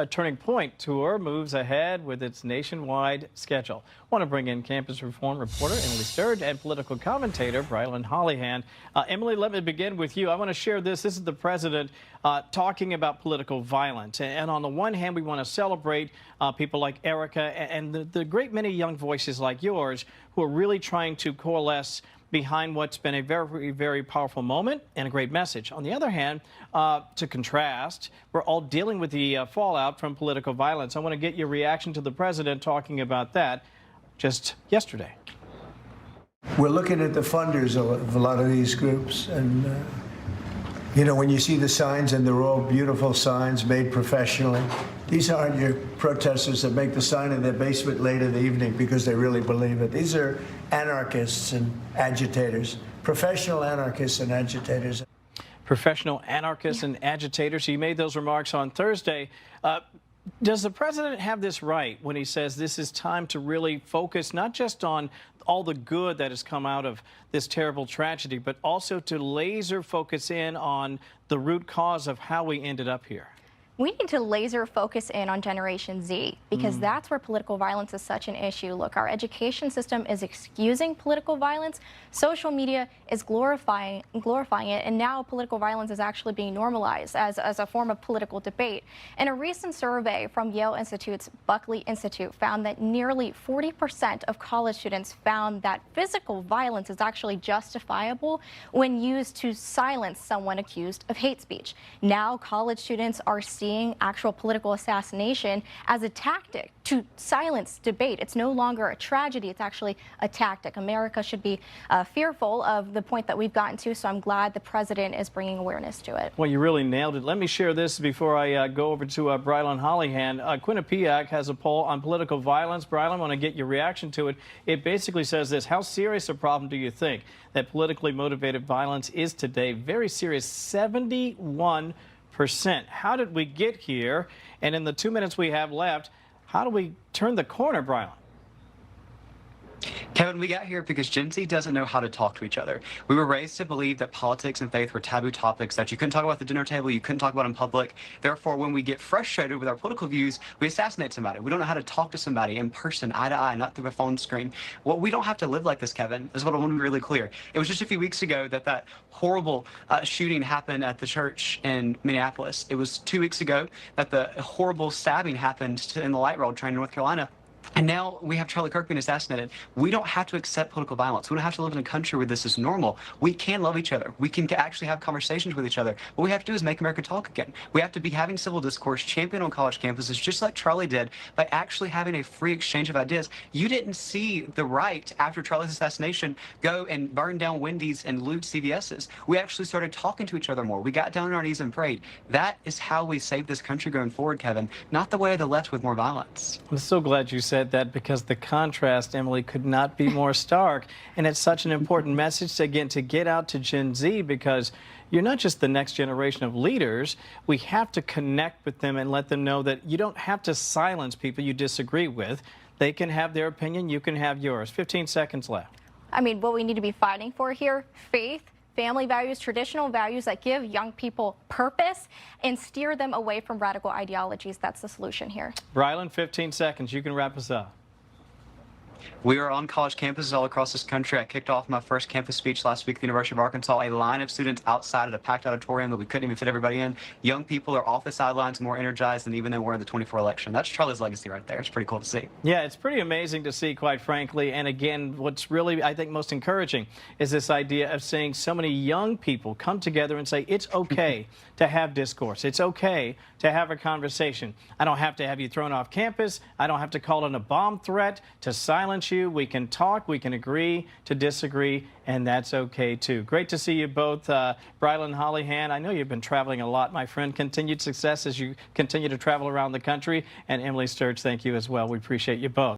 Turning Point tour moves ahead with its nationwide schedule. I want to bring in campus reform reporter Emily Sturge and political commentator Brilyn Hollyhand. Emily, let me begin with you. I want to share this. This is the president talking about political violence. And on the one hand, we want to celebrate people like Erica and the great many young voices like yours who are really trying to coalesce behind what's been a very, very powerful moment and a great message. On the other hand, to contrast, we're all dealing with the fallout from political violence. I want to get your reaction to the president talking about that just yesterday. We're looking at the funders of a lot of these groups, and you know, when you see the signs, and they're all beautiful signs made professionally, these aren't your protesters that make the sign in their basement late in the evening because they really believe it. These are anarchists and agitators, professional anarchists and agitators. Professional anarchists and agitators. He made those remarks on Thursday. Does the president have this right when he says this is time to really focus not just on all the good that has come out of this terrible tragedy, but also to laser focus in on the root cause of how we ended up here? We need to laser focus in on Generation Z because that's where political violence is such an issue. Look, our education system is excusing political violence. Social media is glorifying it, and now political violence is actually being normalized as a form of political debate. And a recent survey from Yale Institute's Buckley Institute found that nearly 40% of college students found that physical violence is actually justifiable when used to silence someone accused of hate speech. Now college students are seeing actual political assassination as a tactic to silence debate. It's no longer a tragedy, it's actually a tactic. America should be fearful of the point that we've gotten to, so I'm glad the president is bringing awareness to it. Well, you really nailed it. Let me share this before I go over to Brilyn Hollyhand. Quinnipiac has a poll on political violence. Brilyn, I want to get your reaction to it. It basically says this: how serious a problem do you think that politically motivated violence is today? Very serious, 71%. How did we get here? And in the 2 minutes we have left, how do we turn the corner, Brilyn? Kevin, we got here because Gen Z doesn't know how to talk to each other. We were raised to believe that politics and faith were taboo topics that you couldn't talk about at the dinner table, you couldn't talk about in public. Therefore, when we get frustrated with our political views, we assassinate somebody. We don't know how to talk to somebody in person, eye to eye, not through a phone screen. Well, we don't have to live like this, Kevin, is what I want to be really clear. It was just a few weeks ago that horrible shooting happened at the church in Minneapolis. It was 2 weeks ago that the horrible stabbing happened in the light rail train in North Carolina. And now we have Charlie Kirk being assassinated. We don't have to accept political violence. We don't have to live in a country where this is normal. We can love each other. We can actually have conversations with each other. What we have to do is make America talk again. We have to be having civil discourse, champion on college campuses, just like Charlie did, by actually having a free exchange of ideas. You didn't see the right, after Charlie's assassination, go and burn down Wendy's and loot CVS's. We actually started talking to each other more. We got down on our knees and prayed. That is how we save this country going forward, Kevin, not the way of the left with more violence. I'm so glad you said that, because the contrast, Emily, could not be more stark. And it's such an important message, again, to get out to Gen Z, because you're not just the next generation of leaders. We have to connect with them and let them know that you don't have to silence people you disagree with. They can have their opinion, you can have yours. 15 seconds left. I mean, what we need to be fighting for here, faith, family values, traditional values that give young people purpose and steer them away from radical ideologies. That's the solution here. Brilyn, 15 seconds. You can wrap us up. We are on college campuses all across this country. I kicked off my first campus speech last week at the University of Arkansas. A line of students outside at a packed auditorium that we couldn't even fit everybody in. Young people are off the sidelines, more energized than even they were in the 24 election. That's Charlie's legacy right there. It's pretty cool to see. Yeah, it's pretty amazing to see, quite frankly. And again, what's really, I think, most encouraging is this idea of seeing so many young people come together and say, it's okay to have discourse. It's okay to have a conversation. I don't have to have you thrown off campus. I don't have to call in a bomb threat to silence you. We can talk, we can agree to disagree, and that's okay too. Great to see you both. Brilyn Hollyhand, I know you've been traveling a lot, my friend. Continued success as you continue to travel around the country. And Emily Sturge, thank you as well. We appreciate you both.